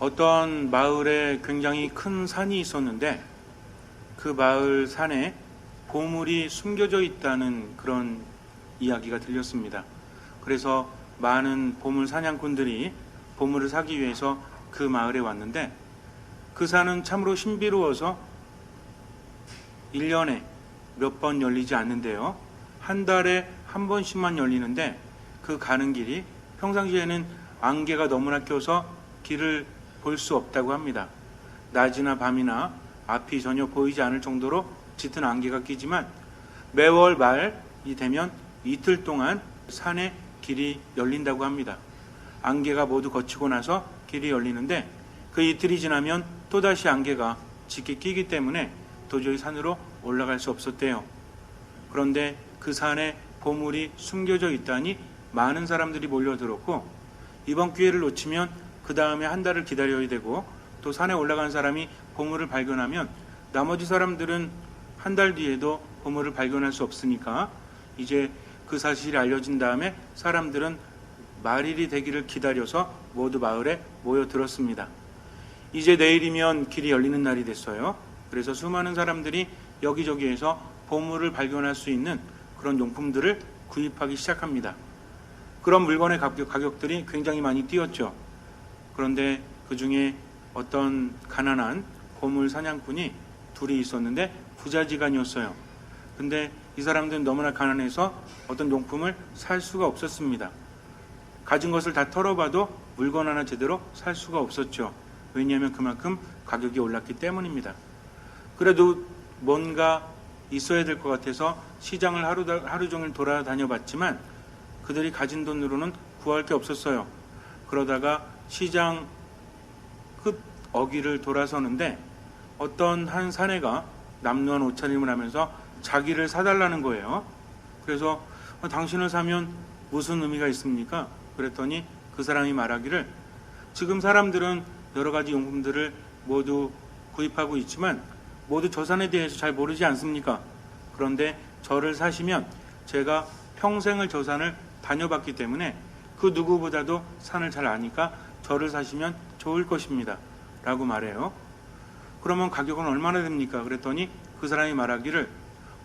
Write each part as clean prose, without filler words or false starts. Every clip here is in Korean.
어떤 마을에 굉장히 큰 산이 있었는데 그 마을 산에 보물이 숨겨져 있다는 그런 이야기가 들렸습니다. 그래서 많은 보물 사냥꾼들이 보물을 사기 위해서 그 마을에 왔는데 그 산은 참으로 신비로워서 1년에 몇 번 열리지 않는데요. 한 달에 한 번씩만 열리는데 그 가는 길이 평상시에는 안개가 너무나 껴서 길을 볼 수 없다고 합니다. 낮이나 밤이나 앞이 전혀 보이지 않을 정도로 짙은 안개가 끼지만 매월 말이 되면 이틀 동안 산에 길이 열린다고 합니다. 안개가 모두 거치고 나서 길이 열리는데 그 이틀이 지나면 또다시 안개가 짙게 끼기 때문에 도저히 산으로 올라갈 수 없었대요. 그런데 그 산에 보물이 숨겨져 있다니 많은 사람들이 몰려들었고 이번 기회를 놓치면 그 다음에 한 달을 기다려야 되고 또 산에 올라간 사람이 보물을 발견하면 나머지 사람들은 한 달 뒤에도 보물을 발견할 수 없으니까 이제 그 사실이 알려진 다음에 사람들은 말일이 되기를 기다려서 모두 마을에 모여들었습니다. 이제 내일이면 길이 열리는 날이 됐어요. 그래서 수많은 사람들이 여기저기에서 보물을 발견할 수 있는 그런 용품들을 구입하기 시작합니다. 그런 물건의 가격들이 굉장히 많이 뛰었죠. 그런데 그 중에 어떤 가난한 보물 사냥꾼이 둘이 있었는데 부자지간이었어요. 근데 이 사람들은 너무나 가난해서 어떤 용품을 살 수가 없었습니다. 가진 것을 다 털어봐도 물건 하나 제대로 살 수가 없었죠. 왜냐하면 그만큼 가격이 올랐기 때문입니다. 그래도 뭔가 있어야 될 것 같아서 시장을 하루 종일 돌아다녀 봤지만 그들이 가진 돈으로는 구할 게 없었어요. 그러다가 시장 끝 어귀를 돌아서는데 어떤 한 사내가 남루한 옷차림을 하면서 자기를 사달라는 거예요. 그래서 당신을 사면 무슨 의미가 있습니까? 그랬더니 그 사람이 말하기를 지금 사람들은 여러 가지 용품들을 모두 구입하고 있지만 모두 저 산에 대해서 잘 모르지 않습니까? 그런데 저를 사시면 제가 평생을 저 산을 다녀봤기 때문에 그 누구보다도 산을 잘 아니까 저를 사시면 좋을 것입니다. 라고 말해요. 그러면 가격은 얼마나 됩니까? 그랬더니 그 사람이 말하기를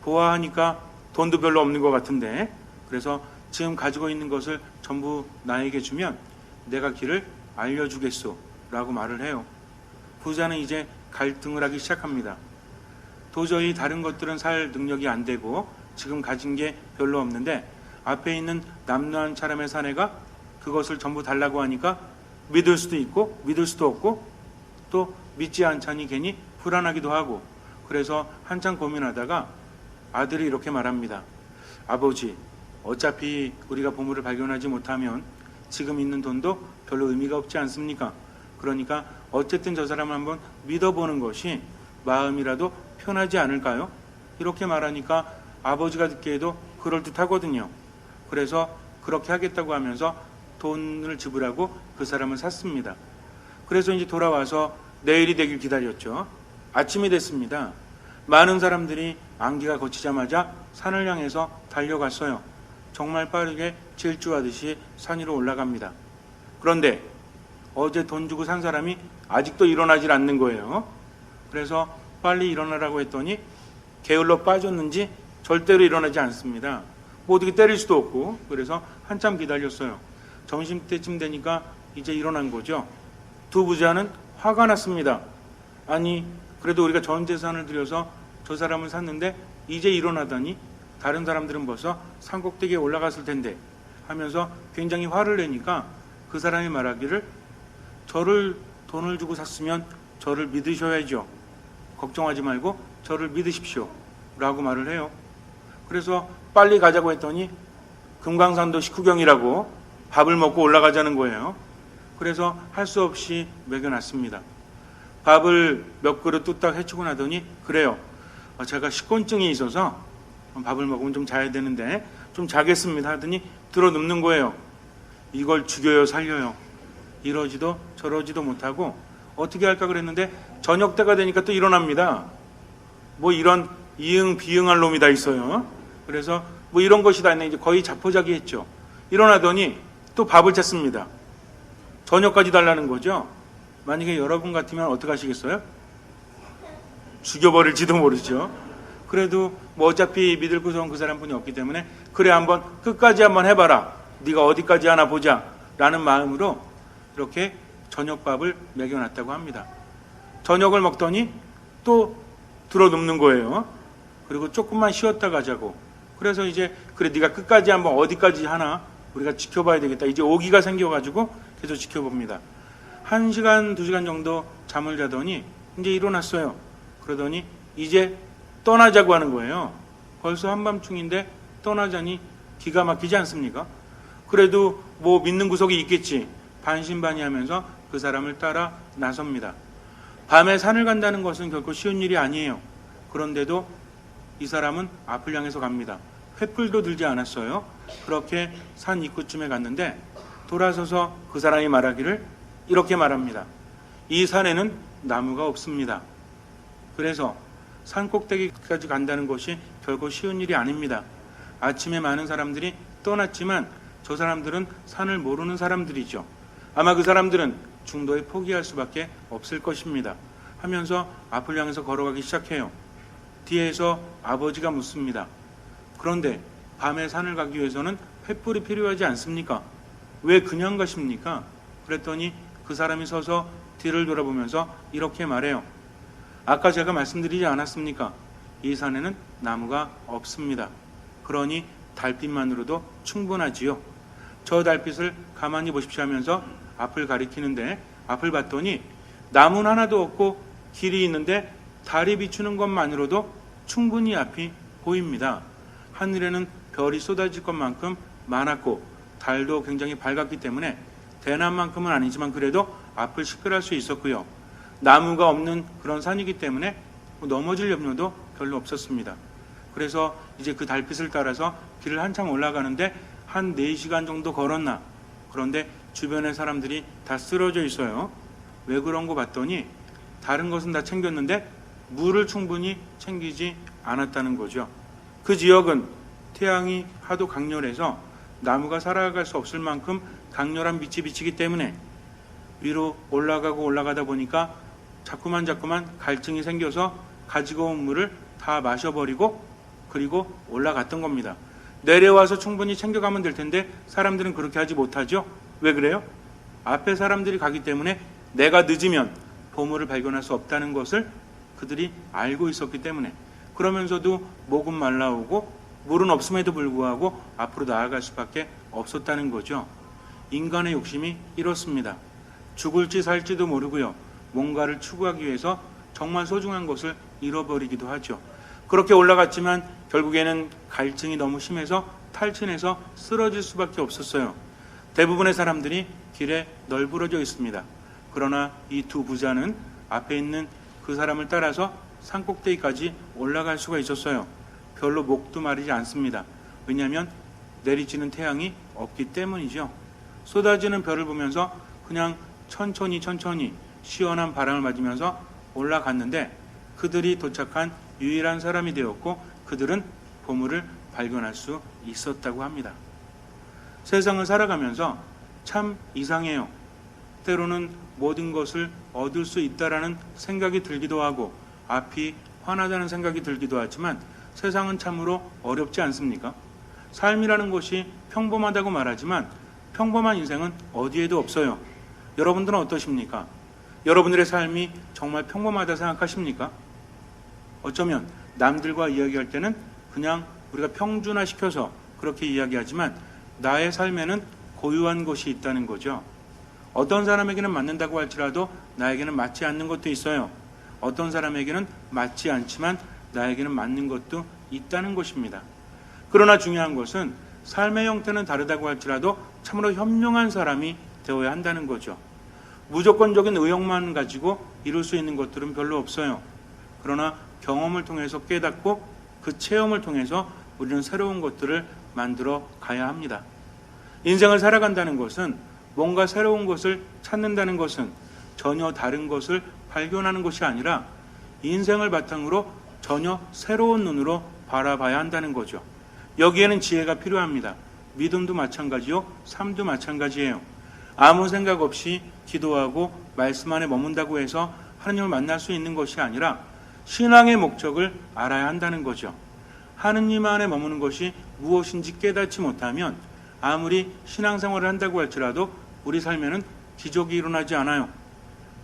보아하니까 돈도 별로 없는 것 같은데 그래서 지금 가지고 있는 것을 전부 나에게 주면 내가 길을 알려주겠소 라고 말을 해요. 부자는 이제 갈등을 하기 시작합니다. 도저히 다른 것들은 살 능력이 안 되고 지금 가진 게 별로 없는데 앞에 있는 남루한 사람의 사내가 그것을 전부 달라고 하니까 믿을 수도 있고 믿을 수도 없고 또 믿지 않자니 괜히 불안하기도 하고 그래서 한참 고민하다가 아들이 이렇게 말합니다. 아버지, 어차피 우리가 보물을 발견하지 못하면 지금 있는 돈도 별로 의미가 없지 않습니까? 그러니까 어쨌든 저 사람을 한번 믿어보는 것이 마음이라도 편하지 않을까요? 이렇게 말하니까 아버지가 듣기에도 그럴듯하거든요. 그래서 그렇게 하겠다고 하면서 돈을 지불하고 그 사람을 샀습니다. 그래서 이제 돌아와서 내일이 되길 기다렸죠. 아침이 됐습니다. 많은 사람들이 안개가 거치자마자 산을 향해서 달려갔어요. 정말 빠르게 질주하듯이 산 위로 올라갑니다. 그런데 어제 돈 주고 산 사람이 아직도 일어나질 않는 거예요. 그래서 빨리 일어나라고 했더니 게을러 빠졌는지 절대로 일어나지 않습니다. 뭐 어떻게 때릴 수도 없고 그래서 한참 기다렸어요. 점심때쯤 되니까 이제 일어난 거죠. 두 부자는 화가 났습니다. 아니 그래도 우리가 전 재산을 들여서 저 사람을 샀는데 이제 일어나다니 다른 사람들은 벌써 산꼭대기에 올라갔을 텐데 하면서 굉장히 화를 내니까 그 사람이 말하기를 저를 돈을 주고 샀으면 저를 믿으셔야죠. 걱정하지 말고 저를 믿으십시오. 라고 말을 해요. 그래서 빨리 가자고 했더니 금강산도 식후경이라고 밥을 먹고 올라가자는 거예요. 그래서 할 수 없이 먹여놨습니다. 밥을 몇 그릇 뚝딱 해치고 나더니 그래요. 제가 식곤증이 있어서 밥을 먹으면 좀 자야 되는데 좀 자겠습니다 하더니 들어눕는 거예요. 이걸 죽여요 살려요. 이러지도 저러지도 못하고 어떻게 할까 그랬는데 저녁 때가 되니까 또 일어납니다. 뭐 이런 이응 비응할 놈이 다 있어요. 그래서 뭐 이런 것이 다 있네. 이제 거의 자포자기했죠. 일어나더니 또 밥을 찾습니다. 저녁까지 달라는 거죠. 만약에 여러분 같으면 어떻게 하시겠어요? 죽여버릴지도 모르죠. 그래도 뭐 어차피 믿을 구석은 그 사람뿐이 없기 때문에 그래 한번 끝까지 한번 해봐라. 네가 어디까지 하나 보자 라는 마음으로 이렇게 저녁밥을 먹여놨다고 합니다. 저녁을 먹더니 또 들어눕는 거예요. 그리고 조금만 쉬었다 가자고. 그래서 이제 그래 네가 끝까지 한번 어디까지 하나 우리가 지켜봐야 되겠다. 이제 오기가 생겨가지고 계속 지켜봅니다. 1시간, 2시간 정도 잠을 자더니 이제 일어났어요. 그러더니 이제 떠나자고 하는 거예요. 벌써 한밤중인데 떠나자니 기가 막히지 않습니까? 그래도 뭐 믿는 구석이 있겠지. 반신반의하면서 그 사람을 따라 나섭니다. 밤에 산을 간다는 것은 결코 쉬운 일이 아니에요. 그런데도 이 사람은 앞을 향해서 갑니다. 횃불도 들지 않았어요. 그렇게 산 입구쯤에 갔는데 돌아서서 그 사람이 말하기를 이렇게 말합니다. 이 산에는 나무가 없습니다. 그래서 산 꼭대기까지 간다는 것이 결코 쉬운 일이 아닙니다. 아침에 많은 사람들이 떠났지만 저 사람들은 산을 모르는 사람들이죠. 아마 그 사람들은 중도에 포기할 수밖에 없을 것입니다. 하면서 앞을 향해서 걸어가기 시작해요. 뒤에서 아버지가 묻습니다. 그런데 밤에 산을 가기 위해서는 횃불이 필요하지 않습니까? 왜 그냥 가십니까? 그랬더니 그 사람이 서서 뒤를 돌아보면서 이렇게 말해요. 아까 제가 말씀드리지 않았습니까? 이 산에는 나무가 없습니다. 그러니 달빛만으로도 충분하지요. 저 달빛을 가만히 보십시오 하면서 앞을 가리키는데 앞을 봤더니 나무는 하나도 없고 길이 있는데 달이 비추는 것만으로도 충분히 앞이 보입니다. 하늘에는 별이 쏟아질 것만큼 많았고 달도 굉장히 밝았기 때문에 대낮만큼은 아니지만 그래도 앞을 시끌할 수 있었고요. 나무가 없는 그런 산이기 때문에 넘어질 염려도 별로 없었습니다. 그래서 이제 그 달빛을 따라서 길을 한참 올라가는데 한 4시간 정도 걸었나. 그런데 주변의 사람들이 다 쓰러져 있어요. 왜 그런 거 봤더니 다른 것은 다 챙겼는데 물을 충분히 챙기지 않았다는 거죠. 그 지역은 태양이 하도 강렬해서 나무가 살아갈 수 없을 만큼 강렬한 빛이 비치기 때문에 위로 올라가다 보니까 자꾸만 갈증이 생겨서 가지고 온 물을 다 마셔버리고 그리고 올라갔던 겁니다. 내려와서 충분히 챙겨가면 될 텐데 사람들은 그렇게 하지 못하죠. 왜 그래요? 앞에 사람들이 가기 때문에 내가 늦으면 보물을 발견할 수 없다는 것을 그들이 알고 있었기 때문에 그러면서도 목은 말라오고 물은 없음에도 불구하고 앞으로 나아갈 수밖에 없었다는 거죠. 인간의 욕심이 이렇습니다. 죽을지 살지도 모르고요. 뭔가를 추구하기 위해서 정말 소중한 것을 잃어버리기도 하죠. 그렇게 올라갔지만 결국에는 갈증이 너무 심해서 탈진해서 쓰러질 수밖에 없었어요. 대부분의 사람들이 길에 널브러져 있습니다. 그러나 이 두 부자는 앞에 있는 그 사람을 따라서 산꼭대기까지 올라갈 수가 있었어요. 별로 목도 마르지 않습니다. 왜냐하면 내리치는 태양이 없기 때문이죠. 쏟아지는 별을 보면서 그냥 천천히 시원한 바람을 맞으면서 올라갔는데 그들이 도착한 유일한 사람이 되었고 그들은 보물을 발견할 수 있었다고 합니다. 세상을 살아가면서 참 이상해요. 때로는 모든 것을 얻을 수 있다라는 생각이 들기도 하고 앞이 환하다는 생각이 들기도 하지만 세상은 참으로 어렵지 않습니까? 삶이라는 것이 평범하다고 말하지만 평범한 인생은 어디에도 없어요. 여러분들은 어떠십니까? 여러분들의 삶이 정말 평범하다 생각하십니까? 어쩌면 남들과 이야기할 때는 그냥 우리가 평준화시켜서 그렇게 이야기하지만 나의 삶에는 고유한 것이 있다는 거죠. 어떤 사람에게는 맞는다고 할지라도 나에게는 맞지 않는 것도 있어요. 어떤 사람에게는 맞지 않지만 나에게는 맞는 것도 있다는 것입니다. 그러나 중요한 것은 삶의 형태는 다르다고 할지라도 참으로 현명한 사람이 되어야 한다는 거죠. 무조건적인 의욕만 가지고 이룰 수 있는 것들은 별로 없어요. 그러나 경험을 통해서 깨닫고 그 체험을 통해서 우리는 새로운 것들을 만들어 가야 합니다. 인생을 살아간다는 것은 뭔가 새로운 것을 찾는다는 것은 전혀 다른 것을 발견하는 것이 아니라 인생을 바탕으로 전혀 새로운 눈으로 바라봐야 한다는 거죠. 여기에는 지혜가 필요합니다. 믿음도 마찬가지요. 삶도 마찬가지예요. 아무 생각 없이 기도하고 말씀 안에 머문다고 해서 하느님을 만날 수 있는 것이 아니라 신앙의 목적을 알아야 한다는 거죠. 하느님 안에 머무는 것이 무엇인지 깨닫지 못하면 아무리 신앙생활을 한다고 할지라도 우리 삶에는 기적이 일어나지 않아요.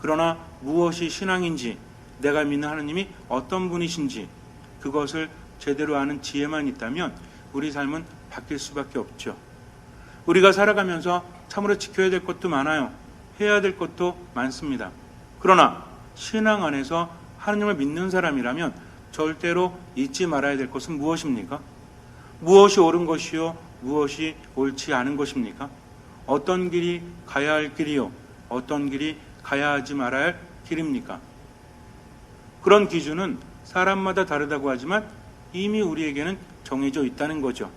그러나 무엇이 신앙인지, 내가 믿는 하느님이 어떤 분이신지 그것을 제대로 아는 지혜만 있다면 우리 삶은 바뀔 수밖에 없죠. 우리가 살아가면서 참으로 지켜야 될 것도 많아요. 해야 될 것도 많습니다. 그러나 신앙 안에서 하느님을 믿는 사람이라면 절대로 잊지 말아야 될 것은 무엇입니까? 무엇이 옳은 것이요, 무엇이 옳지 않은 것입니까? 어떤 길이 가야 할 길이요, 어떤 길이 가야 하지 말아야 할 길입니까? 그런 기준은 사람마다 다르다고 하지만 이미 우리에게는 정해져 있다는 거죠.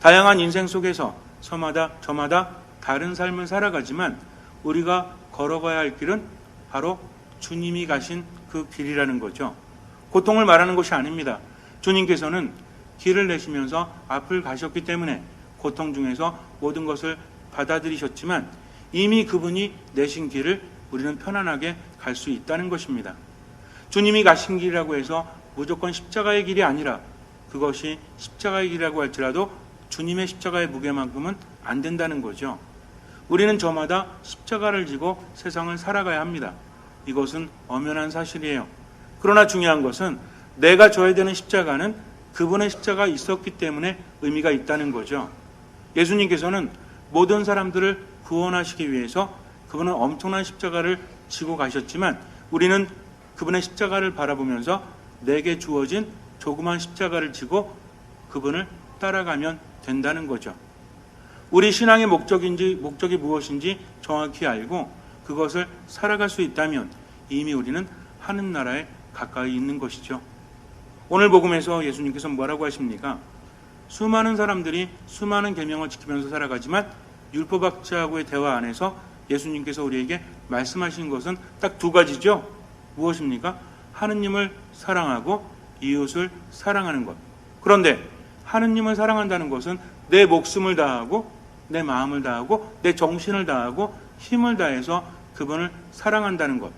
다양한 인생 속에서 저마다 다른 삶을 살아가지만 우리가 걸어가야 할 길은 바로 주님이 가신 그 길이라는 거죠. 고통을 말하는 것이 아닙니다. 주님께서는 길을 내시면서 앞을 가셨기 때문에 고통 중에서 모든 것을 받아들이셨지만 이미 그분이 내신 길을 우리는 편안하게 갈 수 있다는 것입니다. 주님이 가신 길이라고 해서 무조건 십자가의 길이 아니라 그것이 십자가의 길이라고 할지라도 주님의 십자가의 무게만큼은 안 된다는 거죠. 우리는 저마다 십자가를 지고 세상을 살아가야 합니다. 이것은 엄연한 사실이에요. 그러나 중요한 것은 내가 져야 되는 십자가는 그분의 십자가가 있었기 때문에 의미가 있다는 거죠. 예수님께서는 모든 사람들을 구원하시기 위해서 그분은 엄청난 십자가를 지고 가셨지만 우리는 그분의 십자가를 바라보면서 내게 주어진 조그만 십자가를 지고 그분을 따라가면 된다는 거죠. 우리 신앙의 목적이 무엇인지 정확히 알고 그것을 살아갈 수 있다면 이미 우리는 하늘 나라에 가까이 있는 것이죠. 오늘 복음에서 예수님께서 뭐라고 하십니까? 수많은 사람들이 수많은 계명을 지키면서 살아가지만 율법학자하고의 대화 안에서 예수님께서 우리에게 말씀하시는 것은 딱 두 가지죠. 무엇입니까? 하느님을 사랑하고 이웃을 사랑하는 것. 그런데 하느님을 사랑한다는 것은 내 목숨을 다하고 내 마음을 다하고 내 정신을 다하고 힘을 다해서 그분을 사랑한다는 것.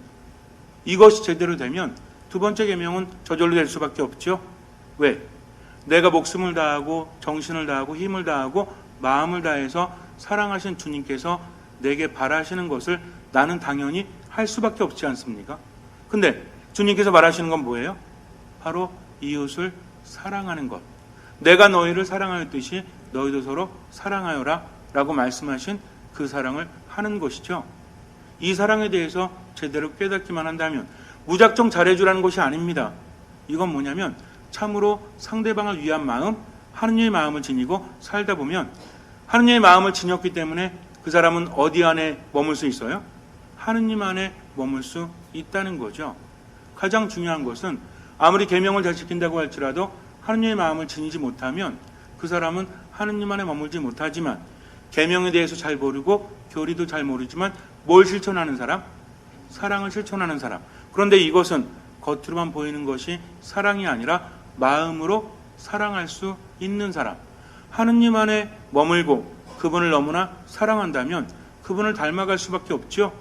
이것이 제대로 되면 두 번째 계명은 저절로 될 수밖에 없죠. 왜? 내가 목숨을 다하고 정신을 다하고 힘을 다하고 마음을 다해서 사랑하신 주님께서 내게 바라시는 것을 나는 당연히 할 수밖에 없지 않습니까? 근데 주님께서 말하시는 건 뭐예요? 바로 이웃을 사랑하는 것. 내가 너희를 사랑하였듯이 너희도 서로 사랑하여라 라고 말씀하신 그 사랑을 하는 것이죠. 이 사랑에 대해서 제대로 깨닫기만 한다면 무작정 잘해주라는 것이 아닙니다. 이건 뭐냐면 참으로 상대방을 위한 마음, 하느님의 마음을 지니고 살다 보면 하느님의 마음을 지녔기 때문에 그 사람은 어디 안에 머물 수 있어요? 하느님 안에 머물 수 있다는 거죠. 가장 중요한 것은 아무리 계명을 잘 지킨다고 할지라도 하느님의 마음을 지니지 못하면 그 사람은 하느님 안에 머물지 못하지만 계명에 대해서 잘 모르고 교리도 잘 모르지만 뭘 실천하는 사람? 사랑을 실천하는 사람. 그런데 이것은 겉으로만 보이는 것이 사랑이 아니라 마음으로 사랑할 수 있는 사람. 하느님 안에 머물고 그분을 너무나 사랑한다면 그분을 닮아갈 수밖에 없죠.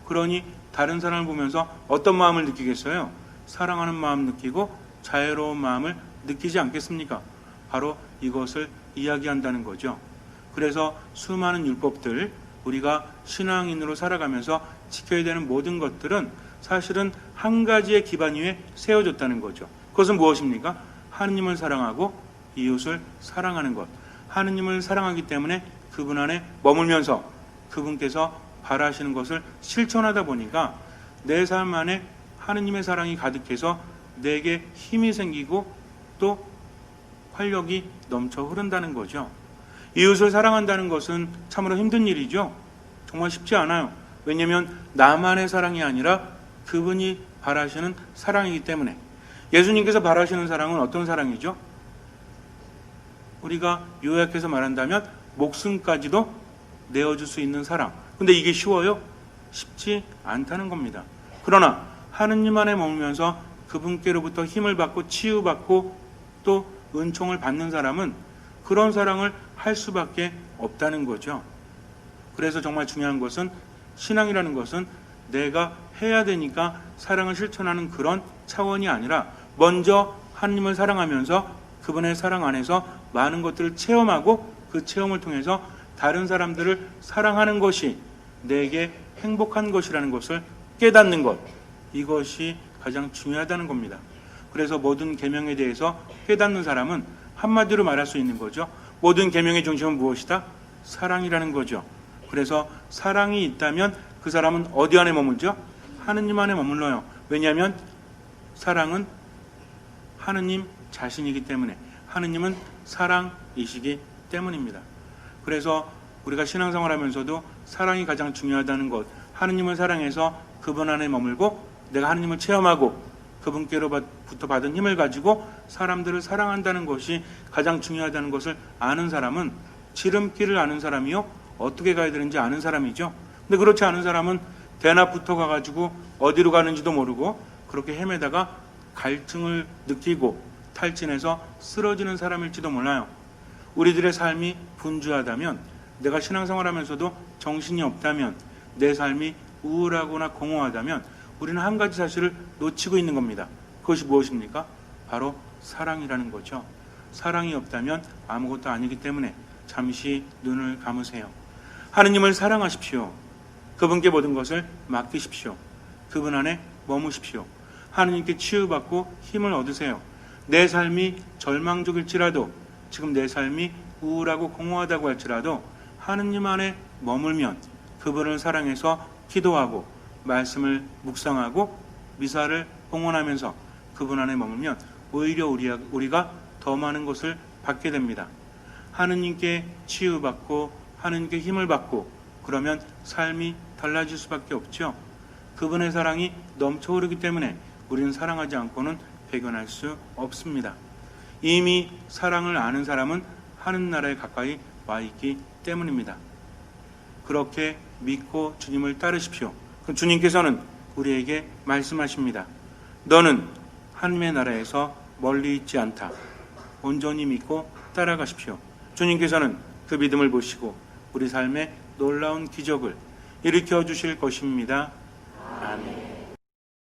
그러니 다른 사람을 보면서 어떤 마음을 느끼겠어요? 사랑하는 마음 느끼고 자애로운 마음을 느끼지 않겠습니까? 바로 이것을 이야기한다는 거죠. 그래서 수많은 율법들, 우리가 신앙인으로 살아가면서 지켜야 되는 모든 것들은 사실은 한 가지의 기반 위에 세워졌다는 거죠. 그것은 무엇입니까? 하느님을 사랑하고 이웃을 사랑하는 것. 하느님을 사랑하기 때문에 그분 안에 머물면서 그분께서 바라시는 것을 실천하다 보니까 내 삶 안에 하느님의 사랑이 가득해서 내게 힘이 생기고 또 활력이 넘쳐 흐른다는 거죠. 이웃을 사랑한다는 것은 참으로 힘든 일이죠. 정말 쉽지 않아요. 왜냐하면 나만의 사랑이 아니라 그분이 바라시는 사랑이기 때문에. 예수님께서 바라시는 사랑은 어떤 사랑이죠? 우리가 요약해서 말한다면 목숨까지도 내어줄 수 있는 사랑. 근데 이게 쉬워요? 쉽지 않다는 겁니다. 그러나 하느님 안에 머물면서 그분께로부터 힘을 받고 치유받고 또 은총을 받는 사람은 그런 사랑을 할 수밖에 없다는 거죠. 그래서 정말 중요한 것은 신앙이라는 것은 내가 해야 되니까 사랑을 실천하는 그런 차원이 아니라 먼저 하느님을 사랑하면서 그분의 사랑 안에서 많은 것들을 체험하고 그 체험을 통해서 다른 사람들을 사랑하는 것이 내게 행복한 것이라는 것을 깨닫는 것, 이것이 가장 중요하다는 겁니다. 그래서 모든 계명에 대해서 깨닫는 사람은 한마디로 말할 수 있는 거죠. 모든 계명의 중심은 무엇이다? 사랑이라는 거죠. 그래서 사랑이 있다면 그 사람은 어디 안에 머물죠? 하느님 안에 머물러요. 왜냐하면 사랑은 하느님 자신이기 때문에, 하느님은 사랑이시기 때문입니다. 그래서 우리가 신앙생활하면서도 사랑이 가장 중요하다는 것, 하느님을 사랑해서 그분 안에 머물고 내가 하느님을 체험하고 그분께로부터 받은 힘을 가지고 사람들을 사랑한다는 것이 가장 중요하다는 것을 아는 사람은 지름길을 아는 사람이요, 어떻게 가야 되는지 아는 사람이죠. 근데 그렇지 않은 사람은 대낮부터 가가지고 어디로 가는지도 모르고 그렇게 헤매다가 갈증을 느끼고 탈진해서 쓰러지는 사람일지도 몰라요. 우리들의 삶이 분주하다면, 내가 신앙생활하면서도 정신이 없다면, 내 삶이 우울하거나 공허하다면 우리는 한 가지 사실을 놓치고 있는 겁니다. 그것이 무엇입니까? 바로 사랑이라는 거죠. 사랑이 없다면 아무것도 아니기 때문에 잠시 눈을 감으세요. 하느님을 사랑하십시오. 그분께 모든 것을 맡기십시오. 그분 안에 머무십시오. 하느님께 치유받고 힘을 얻으세요. 내 삶이 절망적일지라도, 지금 내 삶이 우울하고 공허하다고 할지라도 하느님 안에 머물면, 그분을 사랑해서 기도하고 말씀을 묵상하고 미사를 봉헌하면서 그분 안에 머물면 오히려 우리가 더 많은 것을 받게 됩니다. 하느님께 치유받고 하느님께 힘을 받고 그러면 삶이 달라질 수밖에 없죠. 그분의 사랑이 넘쳐흐르기 때문에 우리는 사랑하지 않고는 배견할 수 없습니다. 이미 사랑을 아는 사람은 하늘 나라에 가까이 와 있기 때문입니다. 그렇게 믿고 주님을 따르십시오. 그럼 주님께서는 우리에게 말씀하십니다. 너는 하느님의 나라에서 멀리 있지 않다. 온전히 믿고 따라가십시오. 주님께서는 그 믿음을 보시고 우리 삶에 놀라운 기적을 일으켜 주실 것입니다.